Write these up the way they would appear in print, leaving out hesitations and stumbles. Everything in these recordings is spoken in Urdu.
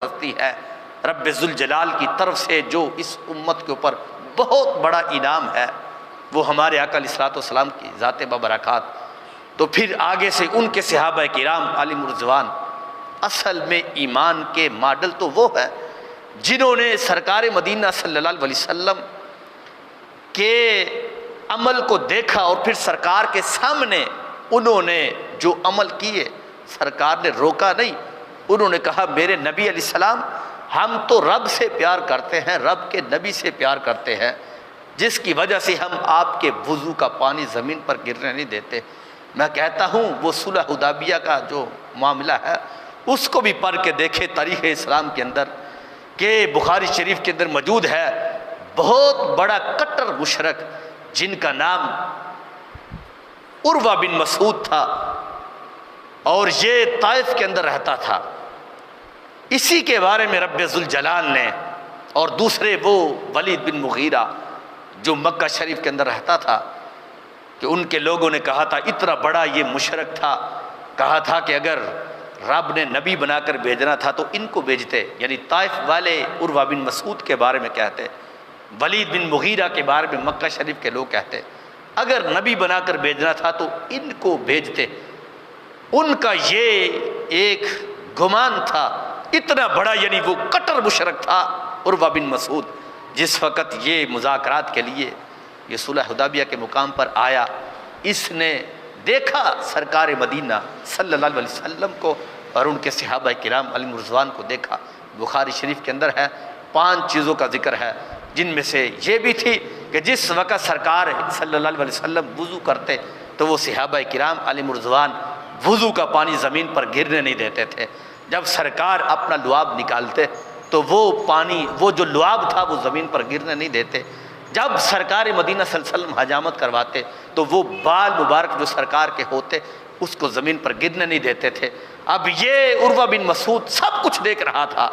ہوتی ہے رب ذوالجلال کی طرف سے جو اس امت کے اوپر بہت بڑا انعام ہے وہ ہمارے آقا علیہ الصلوۃ والسلام کی ذات ببرکات۔ تو پھر آگے سے ان کے صحابہ کرام عالم رضوان، اصل میں ایمان کے ماڈل تو وہ ہے جنہوں نے سرکار مدینہ صلی اللہ علیہ وسلم کے عمل کو دیکھا اور پھر سرکار کے سامنے انہوں نے جو عمل کیے، سرکار نے روکا نہیں، انہوں نے کہا میرے نبی علیہ السلام ہم تو رب سے پیار کرتے ہیں، رب کے نبی سے پیار کرتے ہیں، جس کی وجہ سے ہم آپ کے وضو کا پانی زمین پر گرنے نہیں دیتے۔ میں کہتا ہوں وہ صلح حدیبیہ کا جو معاملہ ہے اس کو بھی پڑھ کے دیکھے تاریخ اسلام کے اندر، کہ بخاری شریف کے اندر موجود ہے۔ بہت بڑا کٹر مشرک جن کا نام عروہ بن مسعود تھا اور یہ طائف کے اندر رہتا تھا، اسی کے بارے میں رب ذوالجلال نے، اور دوسرے وہ ولید بن مغیرہ جو مکہ شریف کے اندر رہتا تھا، کہ ان کے لوگوں نے کہا تھا، اتنا بڑا یہ مشرک تھا، کہا تھا کہ اگر رب نے نبی بنا کر بھیجنا تھا تو ان کو بھیجتے، یعنی طائف والے عروہ بن مسعود کے بارے میں کہتے، ولید بن مغیرہ کے بارے میں مکہ شریف کے لوگ کہتے اگر نبی بنا کر بھیجنا تھا تو ان کو بھیجتے۔ ان کا یہ ایک گمان تھا، اتنا بڑا، یعنی وہ کٹر مشرک تھا عروہ بن مسعود۔ جس وقت یہ مذاکرات کے لیے یہ صلح حدیبیہ کے مقام پر آیا، اس نے دیکھا سرکار مدینہ صلی اللہ علیہ وسلم کو اور ان کے صحابہ کرام علیہ رضوان کو دیکھا۔ بخاری شریف کے اندر ہے، 5 چیزوں کا ذکر ہے، جن میں سے یہ بھی تھی کہ جس وقت سرکار صلی اللہ علیہ وسلم وضو کرتے تو وہ صحابہ کرام علیہ رضوان وضو کا پانی زمین پر گرنے نہیں دیتے تھے۔ جب سرکار اپنا لعاب نکالتے تو وہ پانی، وہ جو لعاب تھا وہ زمین پر گرنے نہیں دیتے۔ جب سرکار مدینہ صلی اللہ علیہ وسلم حجامت کرواتے تو وہ بال مبارک جو سرکار کے ہوتے اس کو زمین پر گرنے نہیں دیتے تھے۔ اب یہ عروہ بن مسعود سب کچھ دیکھ رہا تھا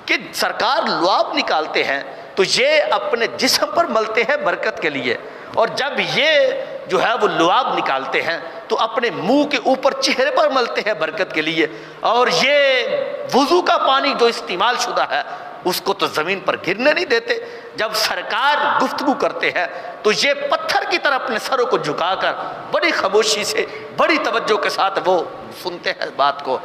کہ سرکار لعاب نکالتے ہیں تو یہ اپنے جسم پر ملتے ہیں برکت کے لیے، اور جب یہ جو ہے وہ لعاب نکالتے ہیں تو اپنے منہ کے اوپر چہرے پر ملتے ہیں برکت کے لیے، اور یہ وضو کا پانی جو استعمال شدہ ہے اس کو تو زمین پر گرنے نہیں دیتے۔ جب سرکار گفتگو کرتے ہیں تو یہ پتھر کی طرح اپنے سروں کو جھکا کر بڑی خاموشی سے، بڑی توجہ کے ساتھ وہ سنتے ہیں بات کو۔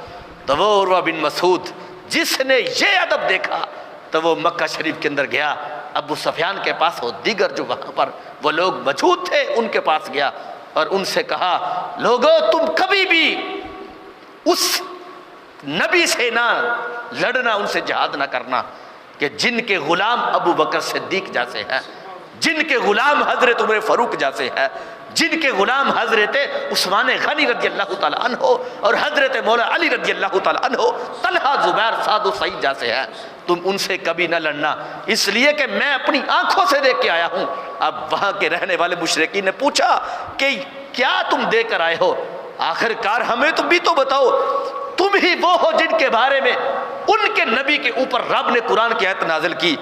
تو وہ عروہ بن مسعود جس نے یہ ادب دیکھا تو وہ مکہ شریف کے اندر گیا، ابو سفیان کے پاس اور دیگر جو وہاں پر وہ لوگ موجود تھے ان کے پاس گیا اور ان سے کہا، لوگو تم کبھی بھی اس نبی سے نہ لڑنا، ان سے جہاد نہ کرنا کہ جن کے غلام ابو بکر صدیق جیسے ہیں، جن کے غلام حضرت عمر فاروق جیسے ہیں، جن کے غلام حضرت عثمان غنی رضی اللہ تعالیٰ عنہ اور حضرت مولا علی رضی اللہ تعالیٰ عنہ، طلحہ زبیر سعد و سعید جیسے ہیں، تم ان سے کبھی نہ لڑنا، اس لیے کہ میں اپنی آنکھوں سے دیکھ کے آیا ہوں۔ اب وہاں کے رہنے والے مشرکین نے پوچھا کہ کیا تم دے کر آئے ہو؟ آخر کار ہمیں تم بھی تو بتاؤ، تم ہی وہ ہو جن کے بارے میں ان کے نبی کے اوپر رب نے قرآن کی آیت نازل کی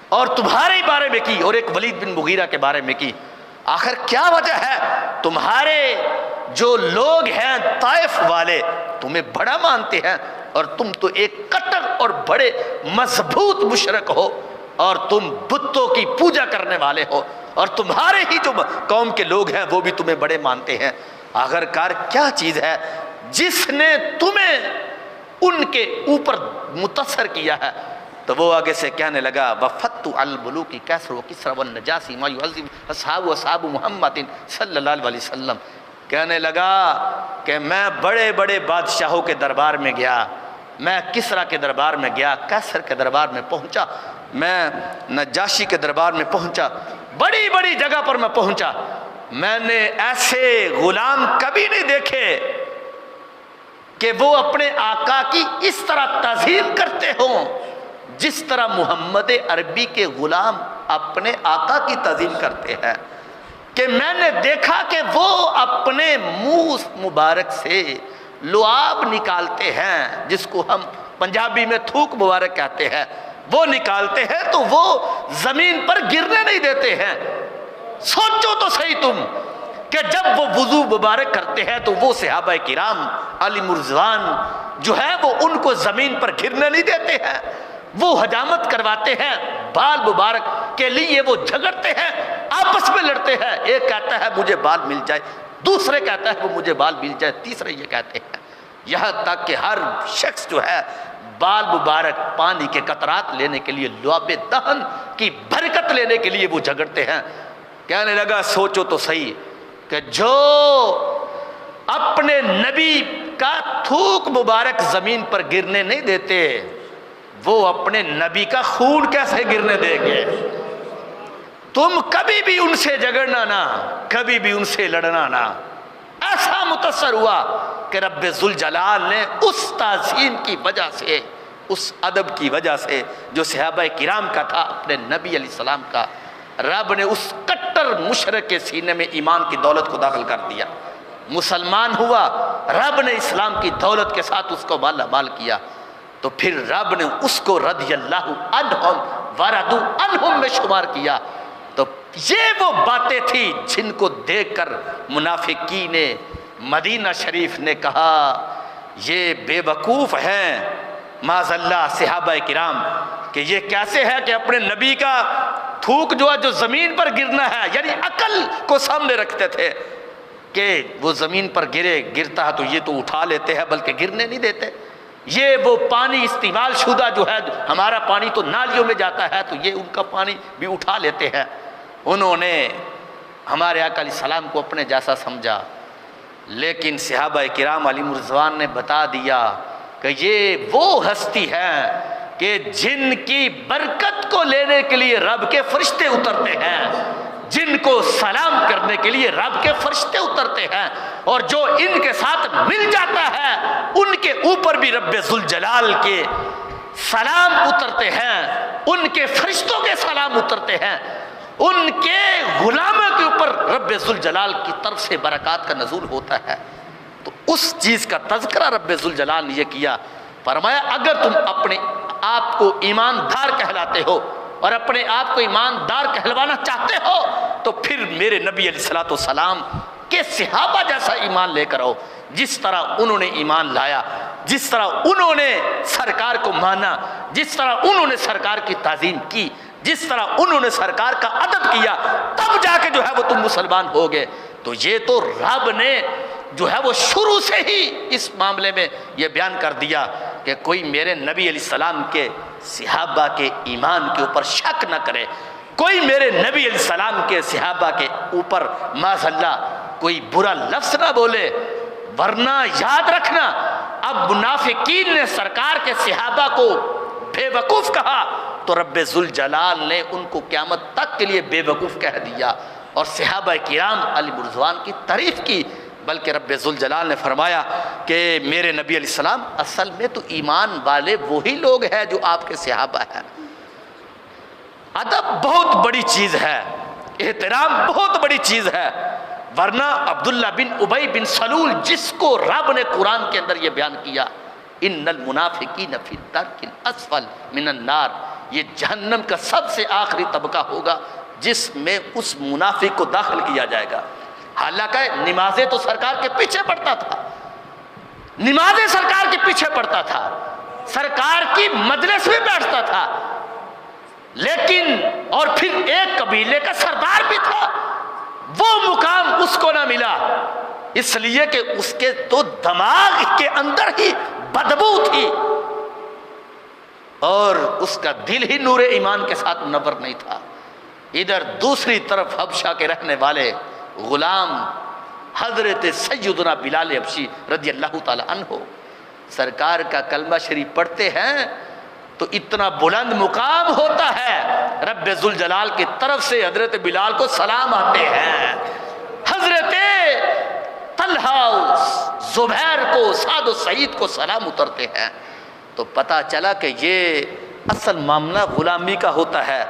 اور تمہارے بارے میں کی اور ایک ولید بن مغیرہ کے بارے میں کی۔ آخر کیا وجہ ہے؟ تمہارے جو لوگ ہیں طائف والے تمہیں بڑا مانتے ہیں اور تم تو ایک کٹر اور بڑے مضبوط مشرک ہو اور تم بتوں کی پوجا کرنے والے ہو، اور تمہارے ہی جو قوم کے لوگ ہیں وہ بھی تمہیں بڑے مانتے ہیں۔ آخر کار کیا چیز ہے جس نے تمہیں ان کے اوپر متاثر کیا ہے؟ تو وہ آگے سے کہنے لگا، وَفَتُّ الْمُلُوكِ كَسْرُ وَكِسْرَ وَالنَّجَاسِ مَا يُعَظِّمُ أَصْحَابُ محمد صلی اللہ علیہ وسلم۔ کہنے لگا کہ میں بڑے بڑے بادشاہوں کے دربار میں گیا، میں کسرا کے دربار میں گیا، کیسر کے دربار میں پہنچا، میں نجاشی کے دربار میں پہنچا، بڑی بڑی جگہ پر میں پہنچا، میں نے ایسے غلام کبھی نہیں دیکھے کہ وہ اپنے آقا کی اس طرح تعظیم کرتے ہوں جس طرح محمد عربی کے غلام اپنے آقا کی تعظیم کرتے ہیں، کہ میں نے دیکھا کہ وہ اپنے منہ مبارک سے لعاب نکالتے ہیں، جس کو ہم پنجابی میں تھوک مبارک کہتے ہیں، وہ نکالتے ہیں تو وہ زمین پر گرنے نہیں دیتے ہیں۔ سوچو تو صحیح تم کہ جب وہ وضو مبارک کرتے ہیں تو وہ صحابہ کرام علیہ رضوان جو ہے وہ ان کو زمین پر گرنے نہیں دیتے ہیں، وہ حجامت کرواتے ہیں، بال مبارک کے لیے وہ جھگڑتے ہیں، آپس میں لڑتے ہیں، ایک کہتا ہے مجھے بال مل جائے، دوسرے کہتا ہے وہ مجھے بال مل جائے، تیسرے یہ کہتے ہیں، یہاں تک کہ ہر شخص جو ہے بال مبارک پانی کے قطرات لینے کے لیے، لعاب دہن کی برکت لینے کے لیے وہ جھگڑتے ہیں۔ کہنے لگا سوچو تو صحیح کہ جو اپنے نبی کا تھوک مبارک زمین پر گرنے نہیں دیتے، وہ اپنے نبی کا خون کیسے گرنے دیں گے؟ تم کبھی بھی ان سے جھگڑنا نہ، کبھی بھی ان سے لڑنا نہ۔ ایسا متاثر ہوا کہ رب ذوالجلال نے اس تعظیم کی وجہ سے، اس ادب کی وجہ سے جو صحابہ کرام کا تھا اپنے نبی علیہ السلام کا، رب نے اس کٹر مشرک کے سینے میں ایمان کی دولت کو داخل کر دیا، مسلمان ہوا، رب نے اسلام کی دولت کے ساتھ اس کو مالا مال کیا، تو پھر رب نے اس کو رضی اللہ عنہم ورضوا عنہم میں شمار کیا۔ تو یہ وہ باتیں تھی جن کو دیکھ کر منافقین مدینہ شریف نے کہا یہ بے وقوف ہیں معاذ اللہ صحابہ کرام، کہ یہ کیسے ہے کہ اپنے نبی کا تھوک جو ہے جو زمین پر گرنا ہے، یعنی عقل کو سامنے رکھتے تھے کہ وہ زمین پر گرتا ہے تو یہ تو اٹھا لیتے ہیں بلکہ گرنے نہیں دیتے، یہ وہ پانی استعمال شدہ جو ہے، ہمارا پانی تو نالیوں میں جاتا ہے تو یہ ان کا پانی بھی اٹھا لیتے ہیں۔ انہوں نے ہمارے آقا علیہ السلام کو اپنے جیسا سمجھا، لیکن صحابہ کرام علیہم رضوان نے بتا دیا کہ یہ وہ ہستی ہے کہ جن کی برکت کو لینے کے لیے رب کے فرشتے اترتے ہیں، جن کو سلام کرنے کے لیے رب کے فرشتے اترتے ہیں، اور جو ان کے ساتھ مل جاتا ہے ان کے اوپر بھی رب ذوالجلال کے سلام اترتے ہیں، ان کے فرشتوں کے سلام اترتے ہیں، ان کے غلاموں کے اوپر رب ذوالجلال کی طرف سے برکات کا نزول ہوتا ہے۔ تو اس چیز کا تذکرہ رب ذوالجلال نے یہ کیا، فرمایا اگر تم اپنے آپ کو ایماندار کہلاتے ہو اور اپنے آپ کو ایماندار کہلوانا چاہتے ہو تو پھر میرے نبی علیہ الصلوۃ والسلام کے صحابہ جیسا ایمان لے کر آؤ، جس طرح انہوں نے ایمان لایا، جس طرح انہوں نے سرکار کو مانا، جس طرح انہوں نے سرکار کی تعظیم کی، جس طرح انہوں نے سرکار کا ادب کیا، تب جا کے جو ہے وہ تم مسلمان ہو گئے۔ تو یہ تو رب نے جو ہے وہ شروع سے ہی اس معاملے میں یہ بیان کر دیا کہ کوئی میرے نبی علیہ السلام کے صحابہ کے ایمان کے اوپر شک نہ کرے، کوئی میرے نبی علیہ السلام کے صحابہ کے اوپر معاذ اللہ کوئی برا لفظ نہ بولے، ورنہ یاد رکھنا اب منافقین نے سرکار کے صحابہ کو بے وقوف کہا تو رب ذوالجلال نے ان کو قیامت تک کے لیے بے وقوف کہہ دیا، اور صحابہ کرام علیہ رضوان کی تعریف کی، بلکہ رب ذوالجلال نے فرمایا کہ میرے نبی علیہ السلام اصل میں تو ایمان والے وہی لوگ ہیں جو آپ کے صحابہ ہیں۔ ادب بہت بڑی چیز ہے، احترام بہت بڑی چیز ہے، ورنہ عبداللہ بن ابی بن سلول جس کو رب نے قرآن کے اندر یہ بیان کیا ان المنافقین فی الدرک الاسفل من النار، یہ جہنم کا سب سے آخری طبقہ ہوگا جس میں اس منافق کو داخل کیا جائے گا۔ حالانکہ نمازیں تو سرکار کے پیچھے پڑتا تھا، نمازیں سرکار کے پیچھے پڑتا تھا، سرکار کی مجلس میں بیٹھتا تھا، لیکن اور پھر ایک قبیلے کا سردار بھی تھا، وہ مقام اس کو نہ ملا، اس لیے کہ اس کے تو دماغ کے اندر ہی بدبو تھی اور اس کا دل ہی نور ایمان کے ساتھ منور نہیں تھا۔ ادھر دوسری طرف حبشہ کے رہنے والے غلام حضرت سیدنا بلال حبشی رضی اللہ تعالی عنہ سرکار کا کلمہ شریف پڑھتے ہیں تو اتنا بلند مقام ہوتا ہے، رب ذوالجلال کی طرف سے حضرت بلال کو سلام آتے ہیں، حضرت طلحہ زبیر کو سعد و سعید کو سلام اترتے ہیں، تو پتہ چلا کہ یہ اصل معاملہ غلامی کا ہوتا ہے۔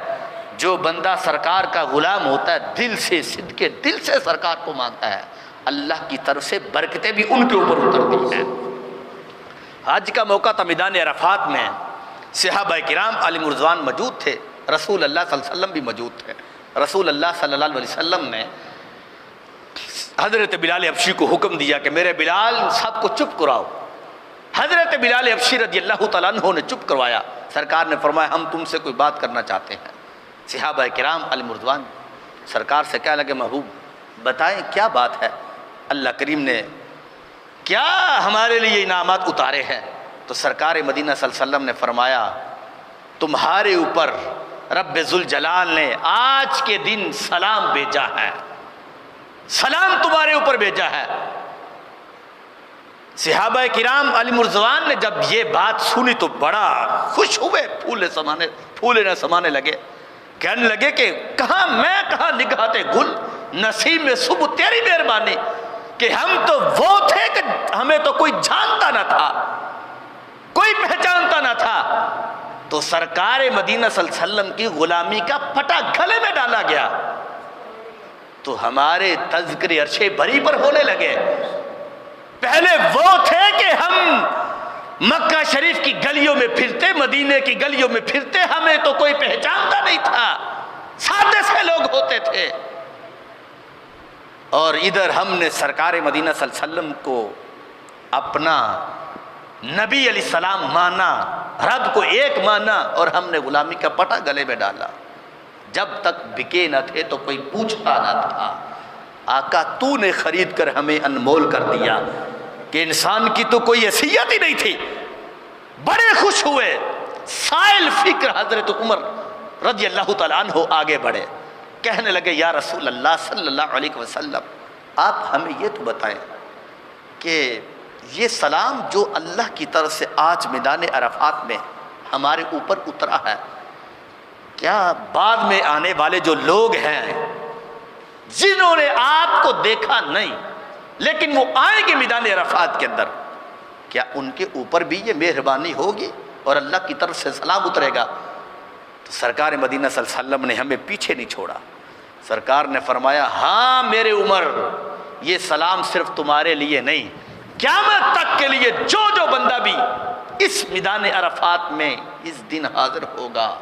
جو بندہ سرکار کا غلام ہوتا ہے دل سے صدقے دل سے سرکار کو مانتا ہے، اللہ کی طرف سے برکتیں بھی ان کے اوپر اترتی ہیں۔ حج کا موقع تھا، میدان عرفات میں صحابہ کرام علیہ رضوان موجود تھے، رسول اللہ صلی اللہ علیہ وسلم بھی موجود تھے۔ رسول اللہ صلی اللہ علیہ وسلم نے حضرت بلال حبشی کو حکم دیا کہ میرے بلال سب کو چپ کراؤ، حضرت بلال حبشی رضی اللہ تعالیٰ عنہ نے چپ کروایا. سرکار نے فرمایا ہم تم سے کوئی بات کرنا چاہتے ہیں. صحابہ کرام علیہم رضوان سرکار سے کہنے لگے محبوب بتائیں کیا بات ہے, اللہ کریم نے کیا ہمارے لیے انعامات اتارے ہیں. تو سرکار مدینہ صلی اللہ علیہ وسلم نے فرمایا تمہارے اوپر رب ذوالجلال نے آج کے دن سلام بھیجا ہے, سلام تمہارے اوپر بھیجا ہے. صحابہ کرام علیہم رضوان نے جب یہ بات سنی تو بڑا خوش ہوئے, پھولے نہ سمانے لگے. کہنے لگے کہ کہاں میں کہاں نگہتے گل, نصیب میں صبح تیری مہربانی کہ ہم تو وہ تھے کہ ہمیں تو کوئی جانتا نہ تھا, کوئی پہچانتا نہ تھا. تو سرکار مدینہ صلی اللہ علیہ وسلم کی غلامی کا پٹا گلے میں ڈالا گیا تو ہمارے تذکرے عرش بری پر ہونے لگے. پہلے وہ تھے کہ ہم مکہ شریف کی گلیوں میں پھرتے, مدینے کی گلیوں میں پھرتے, ہمیں تو کوئی پہچانتا نہیں تھا, سادے سے لوگ ہوتے تھے. اور ادھر ہم نے سرکار مدینہ صلی اللہ علیہ وسلم کو اپنا نبی علیہ السلام مانا, رب کو ایک مانا, اور ہم نے غلامی کا پٹا گلے میں ڈالا. جب تک بکے نہ تھے تو کوئی پوچھتا نہ تھا. آقا تو نے خرید کر ہمیں انمول کر دیا کہ انسان کی تو کوئی حیثیت ہی نہیں تھی. بڑے خوش ہوئے. سائل فکر حضرت عمر رضی اللہ تعالیٰ عنہ آگے بڑھے, کہنے لگے یا رسول اللہ صلی اللہ علیہ وسلم آپ ہمیں یہ تو بتائیں کہ یہ سلام جو اللہ کی طرف سے آج میدان عرفات میں ہمارے اوپر اترا ہے, کیا بعد میں آنے والے جو لوگ ہیں جنہوں نے آپ کو دیکھا نہیں لیکن وہ آئیں گے میدان عرفات کے اندر, کیا ان کے اوپر بھی یہ مہربانی ہوگی اور اللہ کی طرف سے سلام اترے گا؟ تو سرکار مدینہ صلی اللہ علیہ وسلم نے ہمیں پیچھے نہیں چھوڑا. سرکار نے فرمایا ہاں میرے عمر, یہ سلام صرف تمہارے لیے نہیں, قیامت تک کے لیے جو بندہ بھی اس میدان عرفات میں اس دن حاضر ہوگا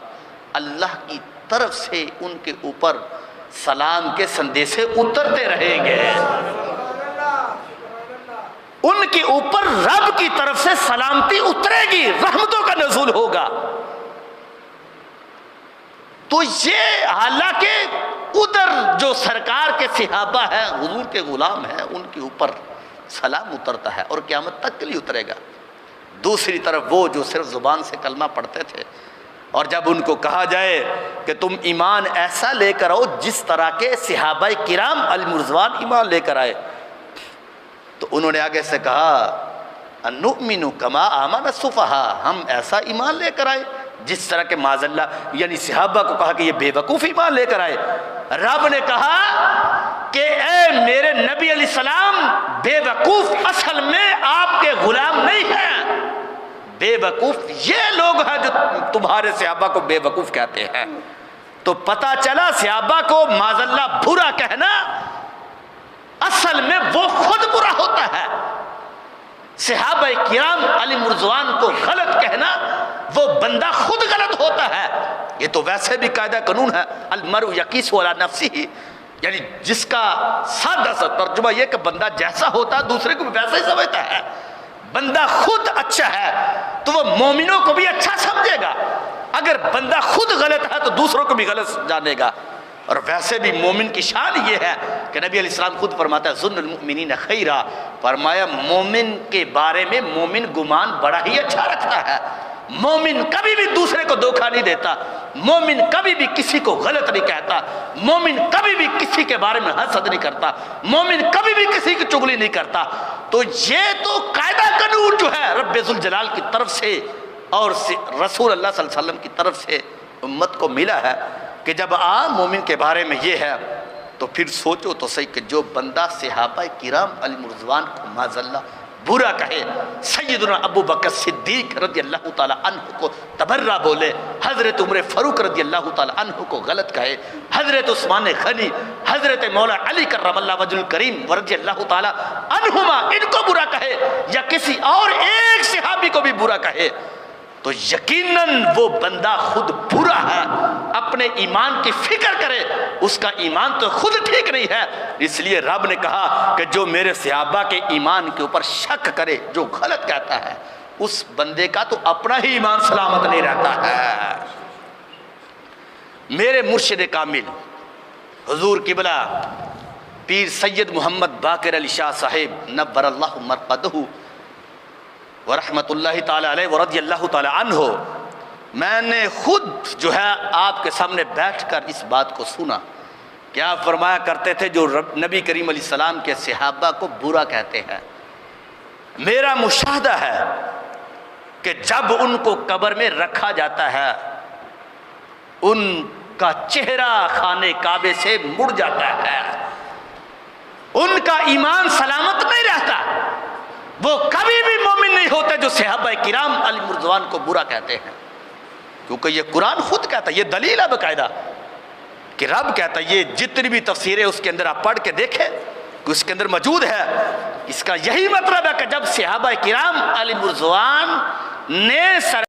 اللہ کی طرف سے ان کے اوپر سلام کے سندیسے اترتے رہیں گے, ان کے اوپر رب کی طرف سے سلامتی اترے گی, رحمتوں کا نزول ہوگا. تو یہ حالانکہ ادھر جو سرکار کے صحابہ ہیں, حضور کے غلام ہیں, ان کے اوپر سلام اترتا ہے اور قیامت تک کے لیے اترے گا. دوسری طرف وہ جو صرف زبان سے کلمہ پڑھتے تھے اور جب ان کو کہا جائے کہ تم ایمان ایسا لے کر آؤ جس طرح کے صحابہ کرام علیہم رضوان ایمان لے کر آئے, تو انہوں نے آگے سے کہا انؤمن کما آمن السفہاء, ہم ایسا ایمان لے کر آئے جس طرح کے معاذ اللہ, یعنی صحابہ کو کہا کہ یہ بے وقوف ایمان لے کر آئے. رب نے کہا کہ اے میرے نبی علیہ السلام بے وقوف اصل میں آپ کے غلام نہیں ہیں, بے وقوف یہ لوگ ہیں جو تمہارے صحابہ کو بے وقوف کہتے ہیں. تو پتہ چلا صحابہ کو معاذ اللہ برا کہنا اصل میں وہ خود برا ہوتا ہے. صحابہ کرام علیہم رضوان کو غلط کہنا وہ بندہ خود غلط ہوتا ہے. یہ تو ویسے بھی قاعدہ قانون ہے, المرء یقیس علی نفسہ, یعنی جس کا سادہ سا ترجمہ یہ کہ بندہ جیسا ہوتا ہے دوسرے کو بھی ویسا ہی سمجھتا ہے. بندہ خود اچھا ہے تو وہ مومنوں کو بھی اچھا سمجھے گا, اگر بندہ خود غلط ہے تو دوسروں کو بھی غلط جانے گا. اور ویسے بھی مومن کی شان یہ ہے کہ نبی علیہ السلام خود فرماتا ہے ظن المؤمنین خیرا, فرمایا مومن کے بارے میں مومن گمان بڑا ہی اچھا رکھتا ہے. مومن کبھی بھی دوسرے کو دھوکہ نہیں دیتا, مومن کبھی بھی کسی کو غلط نہیں کہتا, مومن کبھی بھی کسی کے بارے میں حسد نہیں کرتا, مومن کبھی بھی کسی کی چغلی نہیں کرتا. تو یہ تو قاعدہ قانون جو ہے رب ذوالجلال کی طرف سے اور رسول اللہ صلی اللہ علیہ وسلم کی طرف سے امت کو ملا ہے کہ جب عام مومن کے بارے میں یہ ہے تو پھر سوچو تو صحیح کہ جو بندہ صحابہ کرام علیہم رضوان کو معاذ اللہ برا کہے, سیدنا ابو بکر صدیق رضی اللہ تعالی عنہ کو تبرہ بولے, حضرت عمر فاروق رضی اللہ تعالی عنہ کو غلط کہے, حضرت عثمان غنی, حضرت مولا علی کرم اللہ وجہ الکریم رضی اللہ تعالی عنہما ان کو برا کہے یا کسی اور ایک صحابی کو بھی برا کہے, تو یقیناً وہ بندہ خود برا ہے. اپنے ایمان کی فکر کرے, اس کا ایمان تو خود ٹھیک نہیں ہے. اس لیے رب نے کہا کہ جو میرے صحابہ کے ایمان کے اوپر شک کرے, جو غلط کہتا ہے, اس بندے کا تو اپنا ہی ایمان سلامت نہیں رہتا ہے۔ میرے مرشد کامل حضور قبلہ پیر سید محمد باقر علی شاہ صاحب نور اللہ مرقدہ ورحمۃ اللہ تعالی علیہ ورضی اللہ تعالی عنہ، میں نے خود جو ہے آپ کے سامنے بیٹھ کر اس بات کو سنا کہ آپ فرمایا کرتے تھے جو نبی کریم علیہ السلام کے صحابہ کو برا کہتے ہیں، میرا مشاہدہ ہے کہ جب ان کو قبر میں رکھا جاتا ہے ان کا چہرہ خانے کعبے سے مڑ جاتا ہے، ان کا ایمان سلامت نہیں رہتا، وہ کبھی بھی مومن نہیں ہوتے جو صحابہ کرام علیہ رضوان کو برا کہتے ہیں، کیونکہ یہ قرآن خود کہتا ہے، یہ دلیل ہے باقاعدہ کہ رب کہتا ہے، یہ جتنی بھی تفسیریں اس کے اندر آپ پڑھ کے دیکھیں اس کے اندر موجود ہے، اس کا یہی مطلب ہے کہ جب صحابہ کرام علیہ رضوان نے